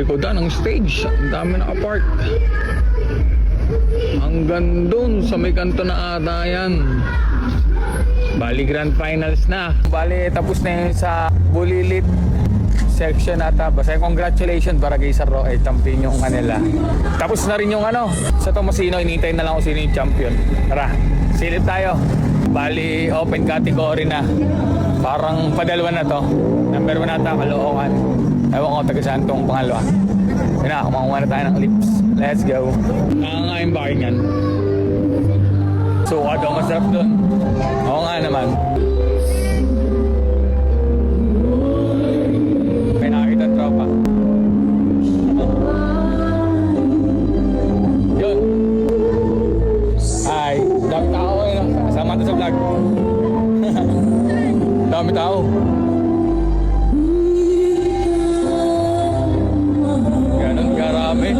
likodan ng stage. Ang dami nakapark. Hanggang doon sa may kanto na ata yan. Bali grand finals na. Bali tapos na yun sa Bulilit section ata. Basta congratulations para kay Sir Roque. Champion yung kanila. Tapos na rin yung ano. Sa Tomasino, inintay na lang kung sino yung champion. Tara, silip tayo. Bali open category na. Parang padalwa na to. Number 1 ata, Caloocan. Ewan ko taga saan tong pangalawa. Yun na, kumakuha na tayo ng clips. Let's go. Nangangain ba kayo yan? Suka daw, masarap doon. Oo nga naman. May nakakita tropa. Yun. Ay, dami tao eh. Kasama to sa vlog. Dami tao. Ganun karami.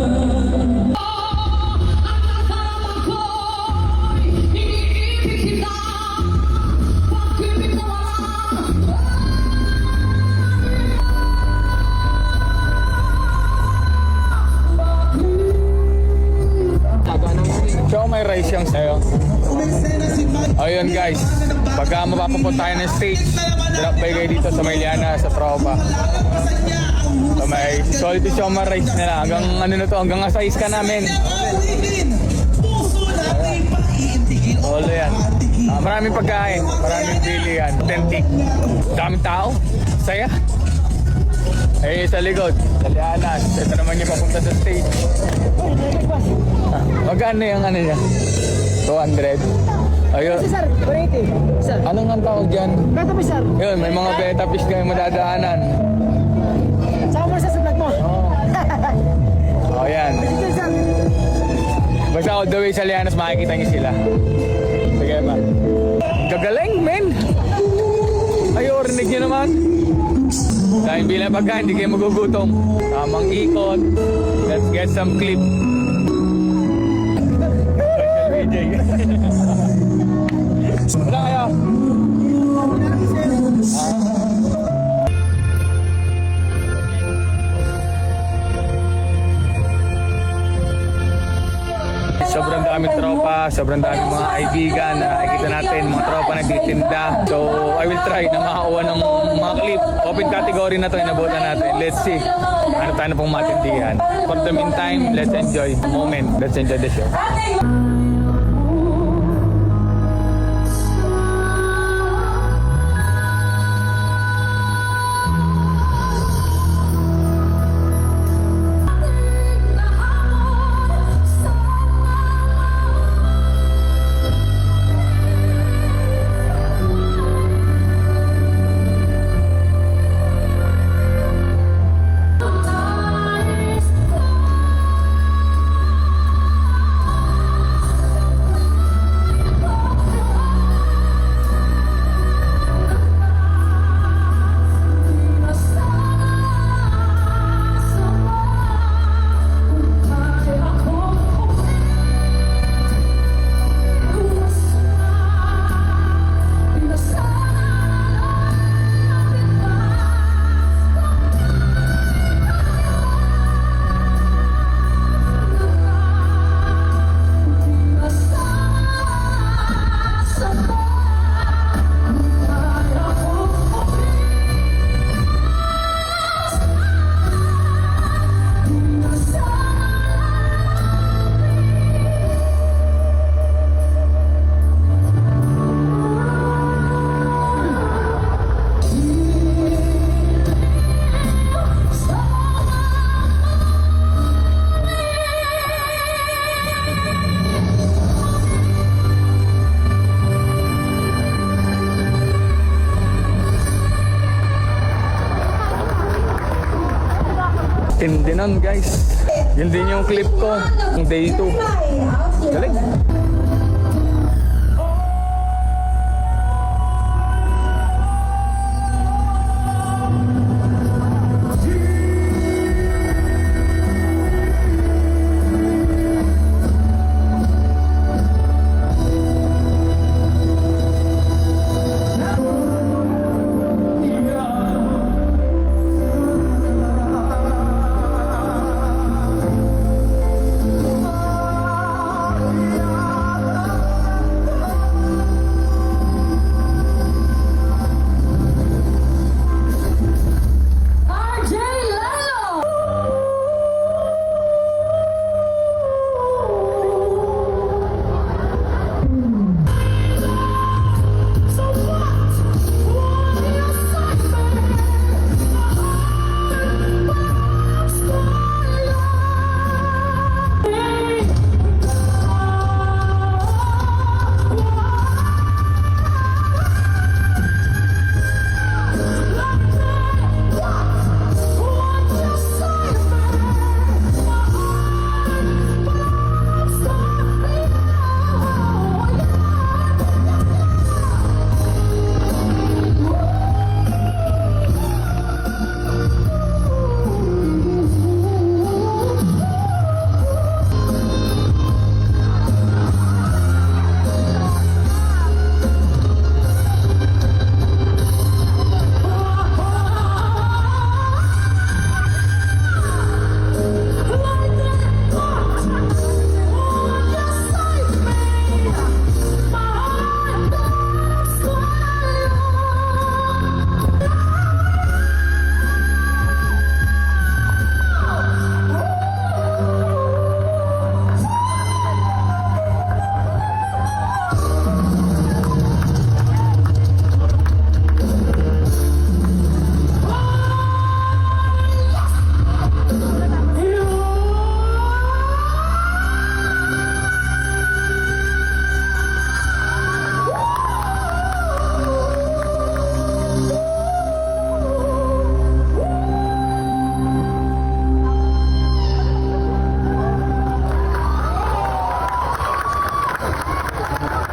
So may rice yung sayo. Ayun guys, pagka mapapunta tayo ng stage, drop by kayo dito sa Mayliana, sa tropa. So may solid siomar rice nila. Hanggang ano na to, hanggang size ka namin. Olo yan. Maraming pagkain, maraming bilihan. Authentic. Daming tao. Saya. Eh sa likod, sa Lianas. Ito naman yung papunta sa stage. Magkano yung ano niya? 200. Ayun. Sir, 180. Sir. Anong ang tawag dyan? Beta fish, sir. Yun, may mga beta fish kayo madadaanan. Saka mo sa vlog mo. Oh, yan. Sir. Basta all the way sa Lianas, makikita niyo sila. Sige pa. Gagaling, men! Ayo, rinig niyo naman. Dahil bilang pagka, hindi kayo magugutom. Tamang ikot. Let's get some clip. Wala kayo? Sobrang daming tropa, sobrang daming mga kaibigan na nakikita natin, mga tropa nagtitinda. So, I will try na makakuha ng mga clip. Open category na to, inabutan natin. Let's see. Ano tayo na pong matindihan. For the meantime, let's enjoy the moment. Let's enjoy the show. Tindi nun guys. Yun din yung clip ko ng day 2. Galing.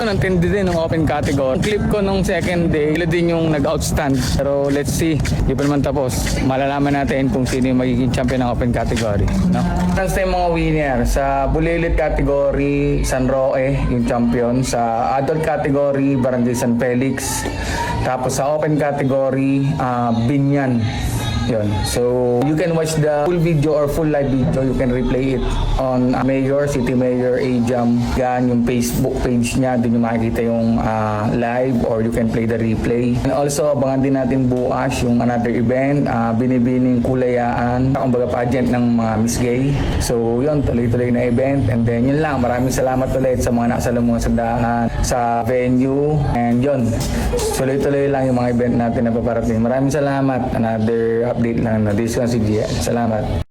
Ang tindi din ng open category. Clip ko nung second day, sila din yung nag-outstand. Pero let's see, di pa naman tapos. Malalaman natin kung sino yung magiging champion ng open category. No? Tapos tayo mga winner. Sa Bulilit category, San Roque, yung champion. Sa adult category, Barangay San Felix. Tapos sa open category, Binyan. Yun. So, you can watch the full video or full live video. You can replay it on Mayor, City Mayor Ajam. Yan, yung Facebook page niya. Doon yung makikita yung live or you can play the replay. And also, abangan din natin bukas yung another event. Binibining Kulayaan. Kumbaga pageant ng mga Miss Gay. So, yun. Tuloy-tuloy na event. And then, yun lang. Maraming salamat ulit sa mga nakasalubong sa dahan, sa venue. And yun. Tuloy-tuloy lang yung mga event natin na paparating. Maraming salamat. Another update lang na this one si Gian. Salamat.